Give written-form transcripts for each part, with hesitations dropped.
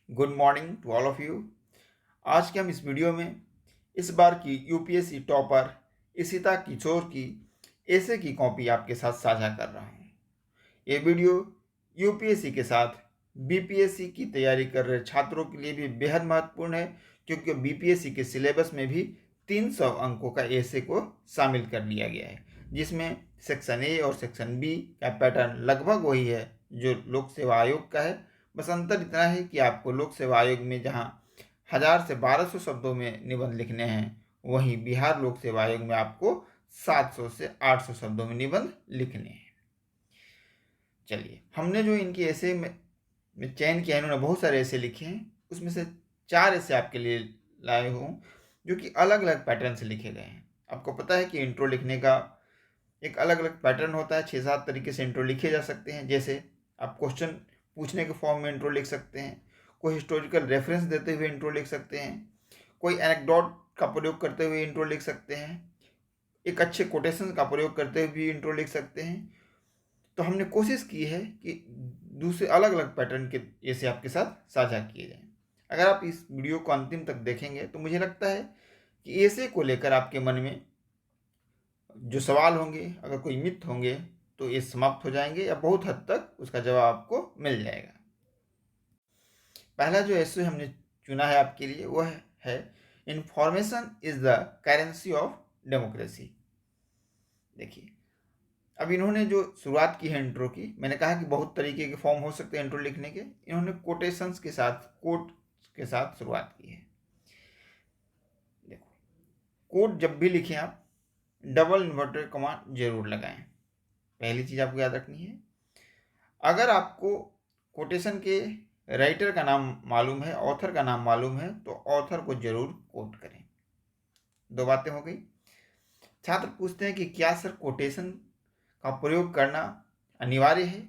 Good morning to all of you. आज के हम इस वीडियो में इस बार की यूपीएससी टॉपर इशिता किशोर की एसे की कॉपी आपके साथ साझा कर रहा हूँ। ये वीडियो यूपीएससी के साथ बीपीएससी की तैयारी कर रहे छात्रों के लिए भी बेहद महत्वपूर्ण है, क्योंकि बीपीएससी के सिलेबस में भी 300 अंकों का एसे को शामिल कर लिया गया है, जिसमें सेक्शन ए और सेक्शन बी का पैटर्न लगभग वही है जो लोक सेवा आयोग का है। बस अंतर इतना है कि आपको लोक सेवा आयोग में जहां 1000 से 1200 शब्दों में निबंध लिखने हैं, वहीं बिहार लोक सेवा आयोग में आपको 700 से 800 शब्दों में निबंध लिखने हैं। चलिए, हमने जो इनके ऐसे में चयन किया है, इन्होंने बहुत सारे ऐसे लिखे हैं, उसमें से 4 ऐसे आपके लिए लाए हूँ जो कि अलग अलग पैटर्न से लिखे गए हैं। आपको पता है कि इंट्रो लिखने का एक अलग अलग पैटर्न होता है, 6-7 तरीके से इंट्रो लिखे जा सकते हैं। जैसे आप क्वेश्चन पूछने के फॉर्म में इंट्रो लिख सकते हैं, कोई हिस्टोरिकल रेफरेंस देते हुए इंट्रो लिख सकते हैं, कोई एनेक्डोट का प्रयोग करते हुए इंट्रो लिख सकते हैं, एक अच्छे कोटेशन का प्रयोग करते हुए भी इंट्रो लिख सकते हैं। तो हमने कोशिश की है कि दूसरे अलग अलग पैटर्न के ऐसे आपके साथ साझा किए जाएं। अगर आप इस वीडियो को अंतिम तक देखेंगे तो मुझे लगता है कि ऐसे को लेकर आपके मन में जो सवाल होंगे, अगर कोई मिथ होंगे, तो ये समाप्त हो जाएंगे या बहुत हद तक उसका जवाब आपको मिल जाएगा। पहला जो ऐसे हमने चुना है आपके लिए वह है information is the currency of democracy. देखिए, अब इन्होंने जो शुरुआत की है इंट्रो की, मैंने कहा कि बहुत तरीके के फॉर्म हो सकते हैं इंट्रो लिखने के, इन्होंने कोटेशंस के साथ, कोट के साथ शुरुआत की है। देखो, कोट जब भी लिखें आप डबल इन्वर्टेड कॉमा जरूर लगाएं। पहली चीज आपको याद रखनी है। अगर आपको कोटेशन के राइटर का नाम मालूम है, ऑथर का नाम मालूम है, तो ऑथर को जरूर कोट करें। 2 बातें हो गई। छात्र पूछते हैं कि क्या सर कोटेशन का प्रयोग करना अनिवार्य है?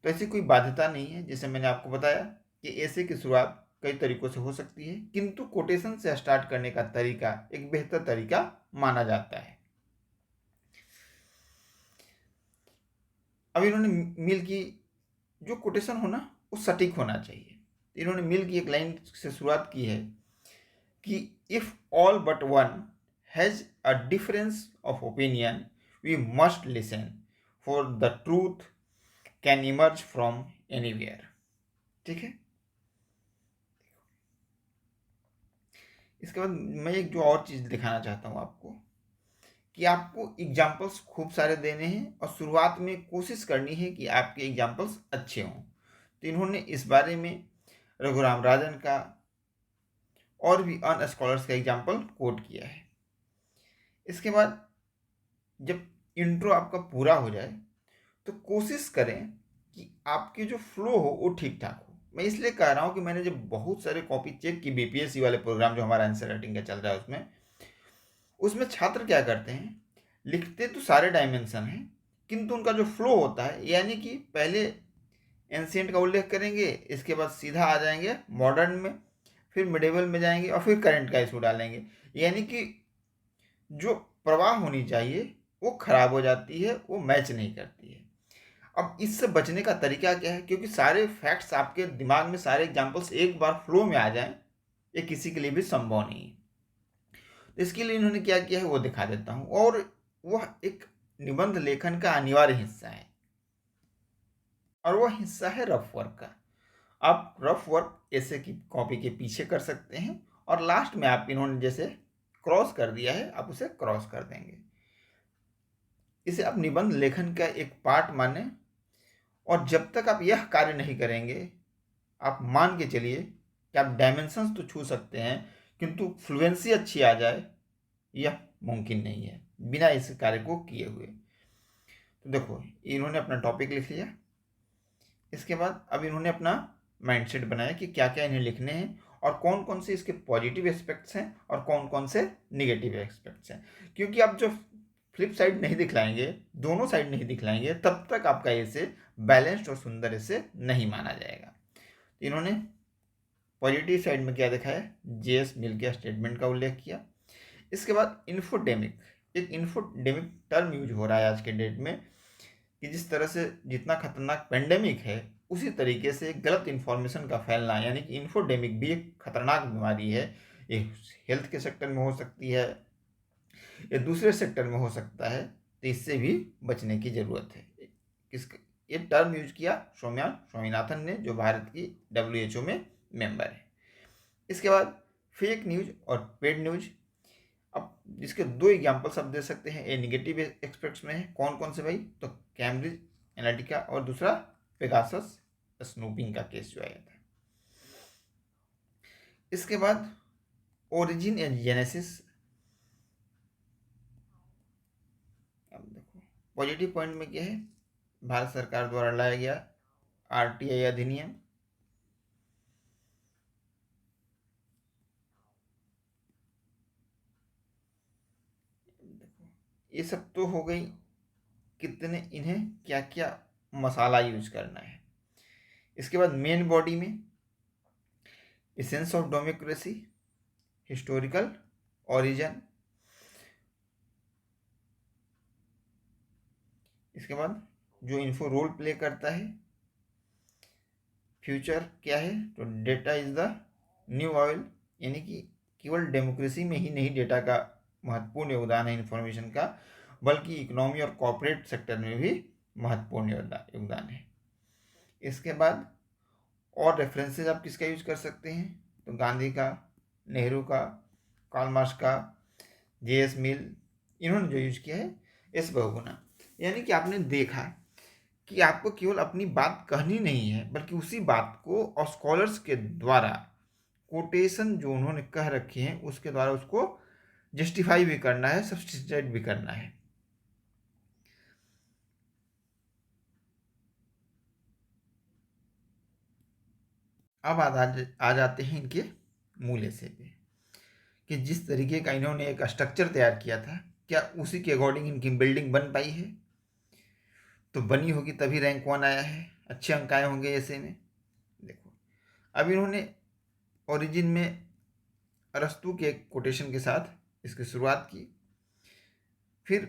तो ऐसी कोई बाध्यता नहीं है। जैसे मैंने आपको बताया कि ऐसे की शुरुआत कई तरीकों से हो सकती है, किंतु कोटेशन से स्टार्ट करने का तरीका एक बेहतर तरीका माना जाता है। अब इन्होंने मिल की जो कोटेशन होना वो सटीक होना चाहिए। इन्होंने मिल की एक लाइन से शुरुआत की है कि if all but one has a difference of opinion we must listen for the truth can emerge from anywhere. ठीक है। इसके बाद मैं एक जो और चीज दिखाना चाहता हूं आपको कि आपको एग्जाम्पल्स खूब सारे देने हैं और शुरुआत में कोशिश करनी है कि आपके एग्जाम्पल्स अच्छे हों। तो इन्होंने इस बारे में रघुराम राजन का और भी अन्य स्कॉलर्स का एग्जाम्पल कोट किया है। इसके बाद जब इंट्रो आपका पूरा हो जाए तो कोशिश करें कि आपकी जो फ्लो हो वो ठीक ठाक हो। मैं इसलिए कह रहा हूँ कि मैंने जब बहुत सारे कॉपी चेक की बीपीएससी वाले प्रोग्राम जो हमारा आंसर राइटिंग का चल रहा है उसमें छात्र क्या करते हैं, लिखते तो सारे डायमेंशन हैं, किंतु उनका जो फ्लो होता है, यानी कि पहले एंशिएंट का उल्लेख करेंगे, इसके बाद सीधा आ जाएंगे मॉडर्न में, फिर मिडेवल में जाएंगे और फिर करंट का इशू डालेंगे, यानी कि जो प्रवाह होनी चाहिए वो खराब हो जाती है, वो मैच नहीं करती है। अब इससे बचने का तरीका क्या है? क्योंकि सारे फैक्ट्स आपके दिमाग में, सारे एग्जाम्पल्स एक बार फ्लो में आ जाएं, ये किसी के लिए भी संभव नहीं है। तो इसके लिए इन्होंने क्या किया है वो दिखा देता हूं, और वह एक निबंध लेखन का अनिवार्य हिस्सा है, और वह हिस्सा है रफ वर्क का। आप रफ वर्क ऐसे की कॉपी के पीछे कर सकते हैं, और लास्ट में आप इन्होंने जैसे क्रॉस कर दिया है, आप उसे क्रॉस कर देंगे। इसे आप निबंध लेखन का एक पार्ट माने, और जब तक आप यह कार्य नहीं करेंगे, आप मान के चलिए कि आप डायमेंशंस तो छू सकते हैं, किंतु फ्लुएंसी अच्छी आ जाए यह मुमकिन नहीं है बिना इस कार्य को किए हुए। तो देखो, इन्होंने अपना टॉपिक लिख लिया। इसके बाद अब इन्होंने अपना माइंडसेट बनाया कि क्या क्या इन्हें लिखने हैं, और कौन कौन से इसके पॉजिटिव एस्पेक्ट्स हैं और कौन कौन से निगेटिव एस्पेक्ट्स हैं। क्योंकि आप जो फ्लिप साइड नहीं दिखलाएंगे, दोनों साइड नहीं दिखलाएंगे, तब तक आपका ऐसे बैलेंस्ड और सुंदर ऐसे नहीं माना जाएगा। इन्होंने पॉजिटिव साइड में क्या दिखाया, जेएस मिल के स्टेटमेंट का उल्लेख किया। इसके बाद इन्फोडेमिक, एक इन्फोडेमिक टर्म यूज हो रहा है आज के डेट में, कि जिस तरह से जितना खतरनाक पेंडेमिक है, उसी तरीके से गलत इन्फॉर्मेशन का फैलना, यानी कि इन्फोडेमिक भी एक खतरनाक बीमारी है। ये हेल्थ के सेक्टर में हो सकती है, ये दूसरे सेक्टर में हो सकता है, तो इससे भी बचने की ज़रूरत है। किस ये टर्म यूज किया सौम्या स्वामीनाथन ने, जो भारत की WHO में मेंबर है। इसके बाद फेक न्यूज और पेड न्यूज। अब इसके दो एग्जाम्पल्स आप दे सकते हैं। ये निगेटिव एक्सपेक्ट्स में है। कौन कौन से भाई? तो कैम्ब्रिज एनालिटिका और दूसरा पेगासस स्नूपिंग का केस जो आया था। इसके बाद ओरिजिन एंड जेनेसिस। अब देखो पॉजिटिव पॉइंट में क्या है, भारत सरकार द्वारा लाया गया RTI अधिनियम, देखो ये सब तो हो गई कितने इन्हें क्या क्या मसाला यूज करना है। इसके बाद मेन बॉडी में essence of democracy, historical origin. इसके बाद जो इन्फो रोल प्ले करता है, फ्यूचर क्या है? तो data is the new oil, यानी कि केवल डेमोक्रेसी में ही नहीं डेटा का महत्वपूर्ण योगदान है इन्फॉर्मेशन का, बल्कि इकोनॉमी और कॉर्पोरेट सेक्टर में भी महत्वपूर्ण योगदान है। इसके बाद और रेफरेंसेस आप किसका यूज कर सकते हैं? तो गांधी का, नेहरू का, कार्ल मार्क्स का, JS मिल, इन्होंने जो यूज किया है एस बहुगुणा। यानी कि आपने देखा कि आपको केवल अपनी बात कहनी नहीं है, बल्कि उसी बात को और स्कॉलर्स के द्वारा कोटेशन जो उन्होंने कह रखे हैं उसके द्वारा उसको जस्टिफाई भी करना है, सब्स्टिट्यूट भी करना है। अब आ जाते हैं इनके मूल ऐसे पे, कि जिस तरीके का इन्होंने एक स्ट्रक्चर तैयार किया था, क्या उसी के अकॉर्डिंग इनकी बिल्डिंग बन पाई है? तो बनी होगी तभी रैंक 1 आया है, अच्छे अंक आए होंगे ऐसे में। देखो अब इन्होंने ओरिजिन में अरस्तु के एक कोटेशन के साथ इसकी शुरुआत की। फिर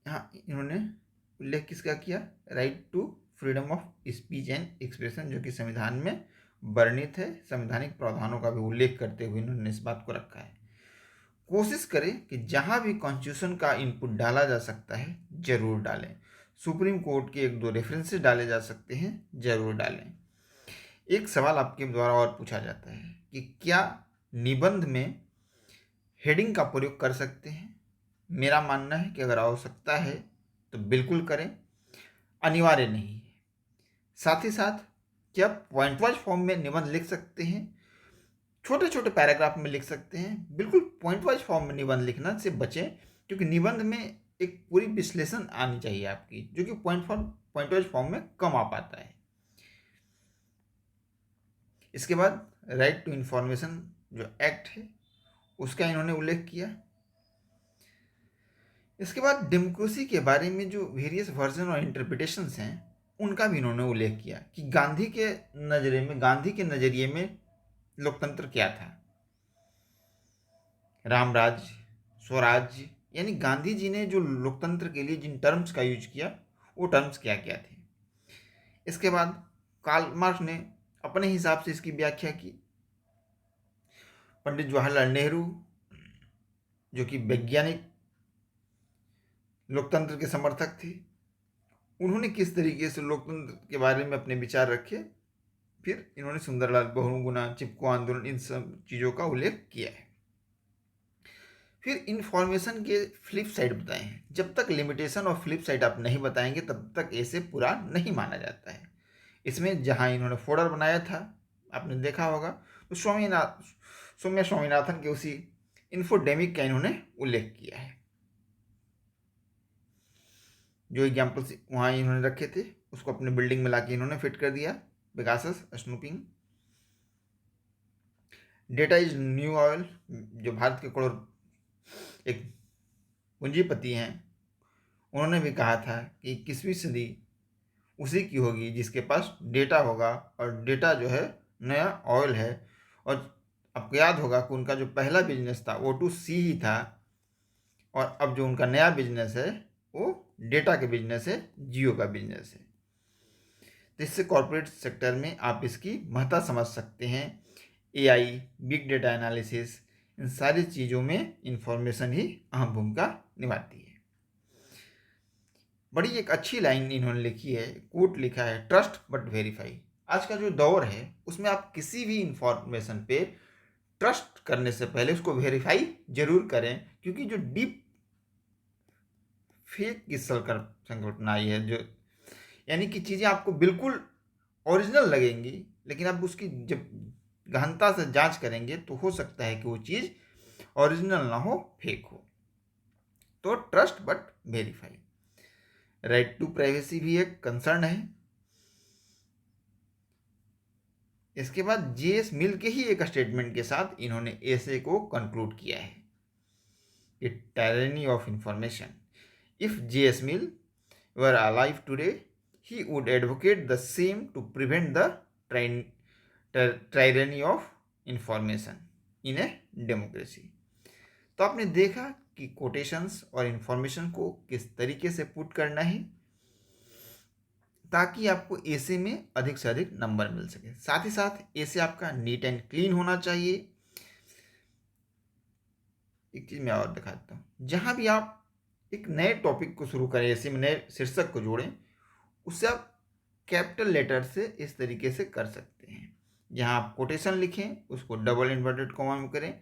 यहाँ इन्होंने उल्लेख किसका किया? Right to freedom of speech and expression, जो कि संविधान में वर्णित है। संवैधानिक प्रावधानों का भी उल्लेख करते हुए इन्होंने इस बात को रखा है। कोशिश करें कि जहां भी कॉन्स्टिट्यूशन का इनपुट डाला जा सकता है जरूर डालें। सुप्रीम कोर्ट के एक दो रेफरेंसेस डाले जा सकते हैं, जरूर डालें। एक सवाल आपके द्वारा और पूछा जाता है कि क्या निबंध में हेडिंग का प्रयोग कर सकते हैं? मेरा मानना है कि अगर आवश्यकता है तो बिल्कुल करें, अनिवार्य नहीं है। साथ ही साथ क्या पॉइंट वाइज फॉर्म में निबंध लिख सकते हैं? छोटे छोटे पैराग्राफ में लिख सकते हैं, बिल्कुल पॉइंट वाइज फॉर्म में निबंध लिखना से बचें, क्योंकि निबंध में एक पूरी विश्लेषण आनी चाहिए आपकी, जो कि पॉइंट वाइज फॉर्म में कम आ पाता है। इसके बाद राइट टू इंफॉर्मेशन जो एक्ट है उसका इन्होंने उल्लेख किया। इसके बाद डेमोक्रेसी के बारे में जो वेरियस वर्जन और इंटरप्रिटेशंस हैं उनका भी इन्होंने उल्लेख किया कि गांधी के नज़रिए में लोकतंत्र क्या था, रामराज, स्वराज, यानी गांधी जी ने जो लोकतंत्र के लिए जिन टर्म्स का यूज किया वो टर्म्स क्या क्या थे। इसके बाद कार्ल मार्क्स ने अपने हिसाब से इसकी व्याख्या की। पंडित जवाहरलाल नेहरू जो कि वैज्ञानिक लोकतंत्र के समर्थक थे, उन्होंने किस तरीके से लोकतंत्र के बारे में अपने विचार रखे। फिर इन्होंने सुंदरलाल बहुगुणा, चिपको आंदोलन, इन सब चीज़ों का उल्लेख किया है। फिर इन्फॉर्मेशन के फ्लिप साइड बताए हैं। जब तक लिमिटेशन और फ्लिप साइड आप नहीं बताएंगे तब तक ऐसे पूरा नहीं माना जाता है। इसमें जहाँ इन्होंने फोल्डर बनाया था आपने देखा होगा, तो सौम्या स्वामीनाथन के उसी इन्फोडेमिक का इन्होंने उल्लेख किया है। जो एग्जाम्पल्स वहाँ इन्होंने रखे थे उसको अपने बिल्डिंग में लाके इन्होंने फिट कर दिया। Pegasus snooping, data is new oil, जो भारत के करोड़ एक पूंजीपति हैं, उन्होंने भी कहा था कि 21वीं सदी उसी की होगी जिसके पास डेटा होगा, और डेटा जो है नया ऑयल है। और आपको याद होगा कि उनका जो पहला बिजनेस था O2C ही था, और अब जो उनका नया बिजनेस है वो डेटा के बिजनेस है, जियो का बिजनेस है। तो इससे कॉर्पोरेट सेक्टर में आप इसकी महत्ता समझ सकते हैं। एआई, बिग डेटा एनालिसिस, इन सारी चीज़ों में इंफॉर्मेशन ही अहम भूमिका निभाती है। बड़ी एक अच्छी लाइन इन्होंने लिखी है, कोट लिखा है, ट्रस्ट बट वेरीफाई। आज का जो दौर है उसमें आप किसी भी इंफॉर्मेशन पे ट्रस्ट करने से पहले उसको वेरीफाई जरूर करें, क्योंकि जो डीप फेक की संकल्पना आई है, जो यानी कि चीज़ें आपको बिल्कुल ओरिजिनल लगेंगी, लेकिन आप उसकी जब गहनता से जांच करेंगे तो हो सकता है कि वो चीज़ ओरिजिनल ना हो, फेक हो। तो trust but verify. Right to privacy भी एक कंसर्न है। इसके बाद जेएस मिल के ही एक स्टेटमेंट के साथ इन्होंने ऐसे को कंक्लूड किया है कि tyranny of information. If JS mill were alive today, he would advocate the same to prevent the tyranny of information in a democracy। तो आपने देखा कि कोटेशंस और इंफॉर्मेशन को किस तरीके से पुट करना है ताकि आपको ऐसे में अधिक से अधिक नंबर मिल सके। साथ ही साथ ऐसे आपका नीट एंड क्लीन होना चाहिए। एक चीज़ मैं और दिखा देता हूँ, जहाँ भी आप एक नए टॉपिक को शुरू करें, ऐसे में नए शीर्षक को जोड़ें, उससे आप कैपिटल लेटर से इस तरीके से कर सकते हैं। जहाँ आप कोटेशन लिखें उसको डबल इन्वर्टेड कॉमा में करें,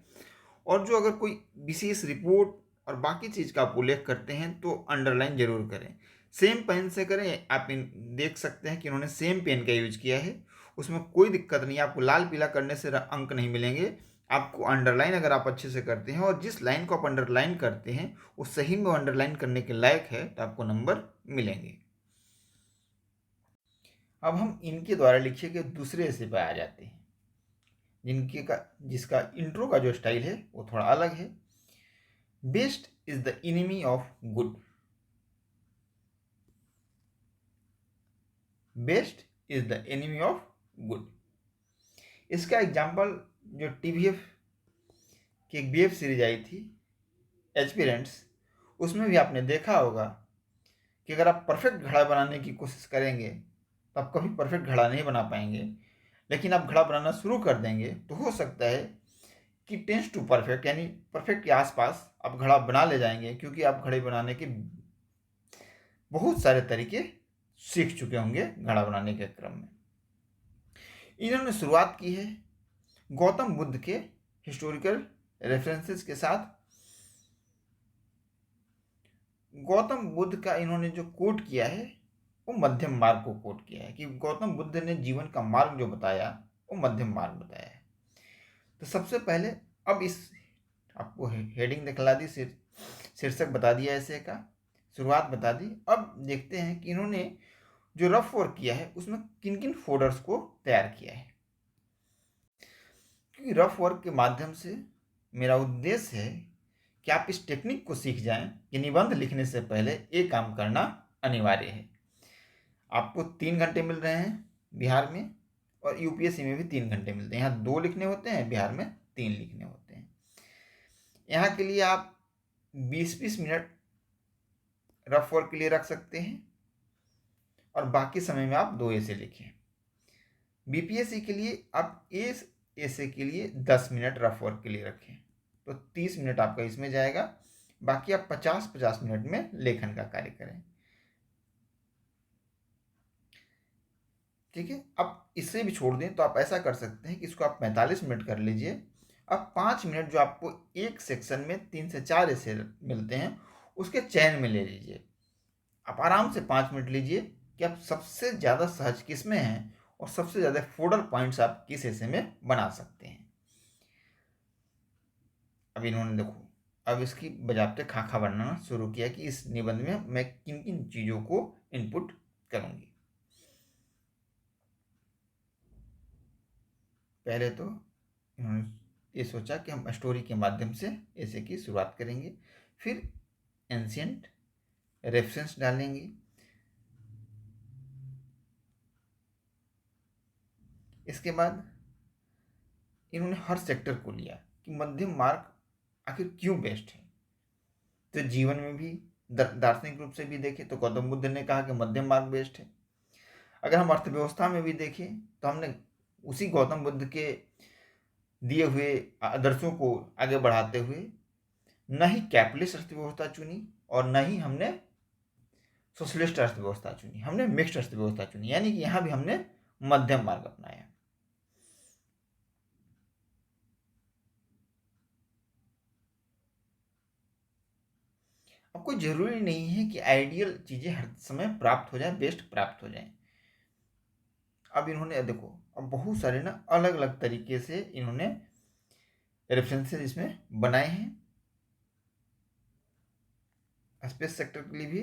और जो अगर कोई विशेष रिपोर्ट और बाकी चीज़ का आप उल्लेख करते हैं तो अंडरलाइन जरूर करें। सेम पेन से करें। आप देख सकते हैं कि इन्होंने सेम पेन का यूज किया है, उसमें कोई दिक्कत नहीं है। आपको लाल पीला करने से अंक नहीं मिलेंगे। आपको अंडरलाइन अगर आप अच्छे से करते हैं और जिस लाइन को आप अंडरलाइन करते हैं वो सही में अंडरलाइन करने के लायक है तो आपको नंबर मिलेंगे। अब हम इनके द्वारा लिखे गए दूसरे ऐसे पे आ जाते हैं, जिसका इंट्रो का जो स्टाइल है वो थोड़ा अलग है। Best is the enemy of good. Best is the enemy of good. इसका एग्जाम्पल जो टीवीएफ की एक बीएफ सीरीज आई थी, एस्पिरेंट्स, उसमें भी आपने देखा होगा कि अगर आप परफेक्ट घड़ा बनाने की कोशिश करेंगे तो आप कभी परफेक्ट घड़ा नहीं बना पाएंगे, लेकिन आप घड़ा बनाना शुरू कर देंगे तो हो सकता है कि टेंस टू परफेक्ट, यानी परफेक्ट के आसपास आप घड़ा बना ले जाएंगे, क्योंकि आप घड़े बनाने के बहुत सारे तरीके सीख चुके होंगे घड़ा बनाने के क्रम में। इन्होंने शुरुआत की है गौतम बुद्ध के हिस्टोरिकल रेफरेंसेस के साथ। गौतम बुद्ध का इन्होंने जो कोट किया है वो मध्यम मार्ग को कोट किया है, कि गौतम बुद्ध ने जीवन का मार्ग जो बताया वो मध्यम मार्ग बताया है। तो सबसे पहले अब इस आपको हेडिंग दिखला दी, शीर्षक बता दिया ऐसे का, शुरुआत बता दी। अब देखते हैं कि इन्होंने जो रफ वर्क किया है उसमें किन किन फोल्डर्स को तैयार किया है, क्योंकि रफ वर्क के माध्यम से मेरा उद्देश्य है कि आप इस टेक्निक को सीख जाएं कि निबंध लिखने से पहले एक काम करना अनिवार्य है। आपको 3 घंटे मिल रहे हैं बिहार में, और यूपीएससी में भी 3 घंटे मिलते हैं। यहाँ 2 लिखने होते हैं, बिहार में 3 लिखने होते हैं। यहाँ के लिए आप 20-20 मिनट रफ वर्क के लिए रख सकते हैं, और बाकी समय में आप 2 ऐसे लिखें। बीपीएससी के लिए आप ऐसे के लिए 10 मिनट रफ वर्क के लिए रखें, तो 30 मिनट आपका इसमें जाएगा। बाकी आप 50-50 मिनट में लेखन का कार्य करें। ठीक है। अब इससे भी छोड़ दें तो आप ऐसा कर सकते हैं कि इसको आप 45 मिनट कर लीजिए। अब 5 मिनट जो आपको एक सेक्शन में 3 से 4 ऐसे मिलते हैं उसके चयन में ले लीजिए। आप आराम से 5 मिनट लीजिए कि आप सबसे ज़्यादा सहज किस में हैं और सबसे ज़्यादा फोल्डर पॉइंट्स आप किस ऐसे में बना सकते हैं। अब इन्होंने देखो अब इसकी बजाबते खाका बनाना शुरू किया कि इस निबंध में मैं किन किन चीज़ों को इनपुट करूंगी। पहले तो इन्होंने ये सोचा कि हम स्टोरी के माध्यम से ऐसे की शुरुआत करेंगे, फिर एंशियंट रेफरेंस डालेंगे, इसके बाद इन्होंने हर सेक्टर को लिया कि मध्यम मार्ग आखिर क्यों बेस्ट है। तो जीवन में भी दार्शनिक रूप से भी देखें तो गौतम बुद्ध ने कहा कि मध्यम मार्ग बेस्ट है। अगर हम अर्थव्यवस्था में भी देखें तो हमने उसी गौतम बुद्ध के दिए हुए आदर्शों को आगे बढ़ाते हुए न ही कैपिटलिस्ट अर्थव्यवस्था चुनी और न ही हमने सोशलिस्ट अर्थव्यवस्था चुनी, हमने मिक्स्ड अर्थव्यवस्था चुनी, यानी कि यहाँ भी हमने मध्यम मार्ग अपनाया। अब कोई जरूरी नहीं है कि आइडियल चीजें हर समय प्राप्त हो जाए, बेस्ट प्राप्त हो जाए। अब इन्होंने देखो, अब बहुत सारे ना अलग अलग तरीके से इन्होंने रेफरेंसेस इसमें बनाए हैं स्पेस सेक्टर के लिए भी,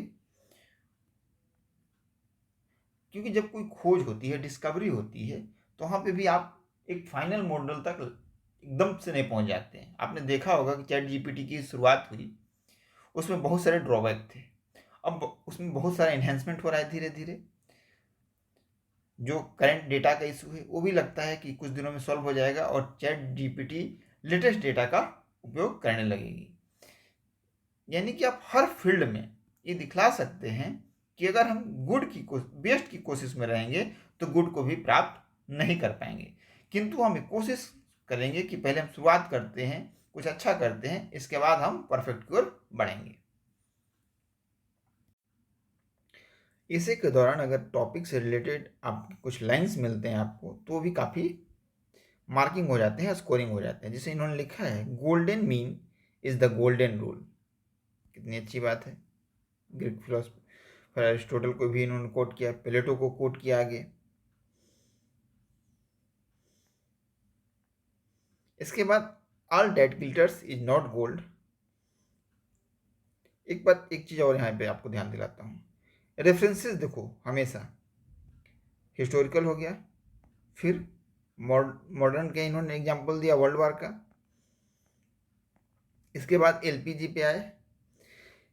क्योंकि जब कोई खोज होती है, डिस्कवरी होती है, तो वहाँ पे भी आप एक फाइनल मॉडल तक एकदम से नहीं पहुँच जाते हैं। आपने देखा होगा कि चैट जीपीटी की शुरुआत हुई, उसमें बहुत सारे ड्रॉबैक थे। अब उसमें बहुत सारा एनहेंसमेंट हो रहा है धीरे धीरे। जो करंट डेटा का इशू है वो भी लगता है कि कुछ दिनों में सॉल्व हो जाएगा और चैट जीपीटी लेटेस्ट डेटा का उपयोग करने लगेगी। यानी कि आप हर फील्ड में ये दिखला सकते हैं कि अगर हम बेस्ट की कोशिश में रहेंगे तो गुड को भी प्राप्त नहीं कर पाएंगे, किंतु हम कोशिश करेंगे कि पहले हम शुरुआत करते हैं, कुछ अच्छा करते हैं, इसके बाद हम परफेक्ट की ओर बढ़ेंगे। इसी के दौरान अगर टॉपिक से रिलेटेड आप कुछ लाइंस मिलते हैं आपको, तो भी काफ़ी मार्किंग हो जाते हैं, स्कोरिंग हो जाते हैं। जैसे इन्होंने लिखा है, golden mean is the golden rule. कितनी अच्छी बात है। ग्रीक फिलोसफर एरिस्टोटल को भी इन्होंने कोट किया, प्लेटो को कोट किया आगे। इसके बाद all that glitters is not gold. एक चीज और यहाँ पे आपको ध्यान दिलाता हूँ, रेफरेंसेस देखो हमेशा हिस्टोरिकल हो गया, फिर मॉडर्न का इन्होंने एग्जांपल दिया वर्ल्ड वार का, इसके बाद एलपीजी पे आए।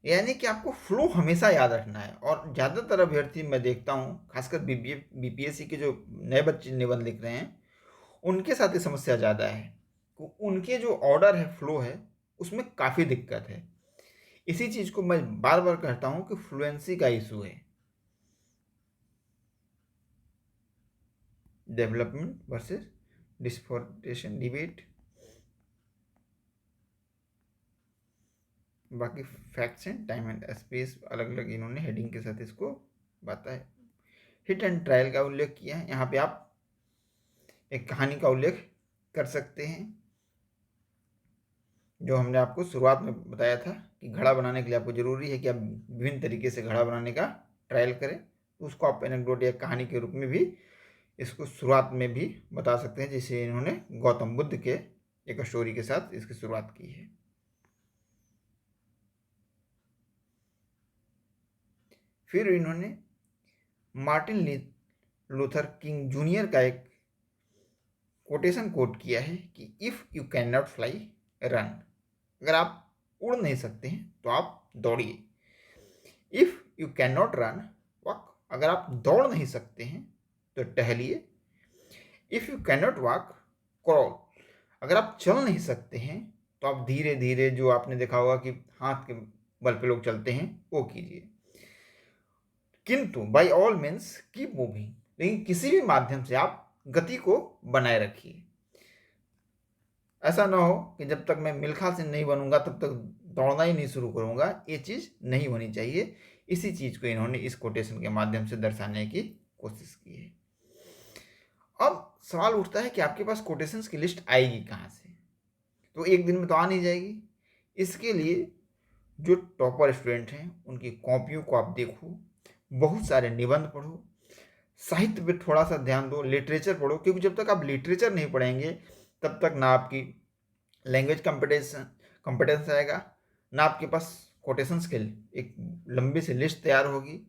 यानी कि आपको फ्लो हमेशा याद रखना है। और ज़्यादातर अभ्यर्थी मैं देखता हूँ, खासकर बीपीएससी के जो नए बच्चे निबंध लिख रहे हैं, उनके साथ ये समस्या ज़्यादा है। उनके जो ऑर्डर है, फ्लो है, उसमें काफ़ी दिक्कत है। इसी चीज़ को मैं बार बार कहता हूँ कि फ्लुएंसी का इशू है। डेवलपमेंट वर्सेस डिफोरेस्टेशन डिबेट, बाकी facts and time and space अलग अलग इन्होंने हेडिंग के साथ इसको बताया। हिट एंड ट्रायल का उल्लेख किया है। यहाँ पे आप एक कहानी का उल्लेख कर सकते हैं, जो हमने आपको शुरुआत में बताया था कि घड़ा बनाने के लिए आपको ज़रूरी है कि आप विभिन्न तरीके से घड़ा बनाने का ट्रायल करें। तो उसको आप एनेक्डोट या कहानी के रूप में भी इसको शुरुआत में भी बता सकते हैं, जैसे इन्होंने गौतम बुद्ध के एक स्टोरी के साथ इसकी शुरुआत की है। फिर इन्होंने मार्टिन लूथर किंग जूनियर का एक कोटेशन कोट किया है कि if you cannot fly run. अगर आप उड़ नहीं सकते हैं तो आप दौड़िए। If you cannot run walk. अगर आप दौड़ नहीं सकते हैं तो टहलिए। If you cannot walk crawl. अगर आप चल नहीं सकते हैं तो आप धीरे धीरे, जो आपने देखा होगा कि हाथ के बल पे लोग चलते हैं, वो कीजिए। किंतु by all means keep moving. लेकिन किसी भी माध्यम से आप गति को बनाए रखिए। ऐसा ना हो कि जब तक मैं मिल्खा सिंह नहीं बनूंगा तब तक दौड़ना ही नहीं शुरू करूंगा। ये चीज़ नहीं होनी चाहिए। इसी चीज़ को इन्होंने इस कोटेशन के माध्यम से दर्शाने की कोशिश की है। अब सवाल उठता है कि आपके पास कोटेशंस की लिस्ट आएगी कहाँ से? तो एक दिन में तो आ नहीं जाएगी। इसके लिए जो टॉपर स्टूडेंट हैं उनकी कॉपियों को आप देखो, बहुत सारे निबंध पढ़ो, साहित्य पे थोड़ा सा ध्यान दो, लिटरेचर पढ़ो, क्योंकि जब तक आप लिटरेचर नहीं पढ़ेंगे तब तक ना आपकी लैंग्वेज कॉम्पिटेंस आएगा, ना आपके पास कोटेशंस के एक लंबी सी लिस्ट तैयार होगी।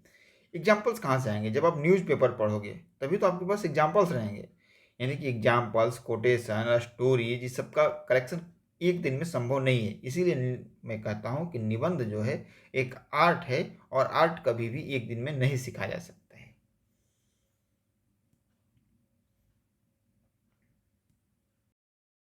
एग्जाम्पल्स कहाँ से आएंगे? जब आप न्यूज़पेपर पढ़ोगे तभी तो आपके पास एग्जाम्पल्स रहेंगे। यानी कि एग्जाम्पल्स, कोटेशन, स्टोरीज, इस सब का कलेक्शन एक दिन में संभव नहीं है। इसीलिए मैं कहता हूँ कि निबंध जो है एक आर्ट है, और आर्ट कभी भी एक दिन में नहीं सिखाया जा सकता।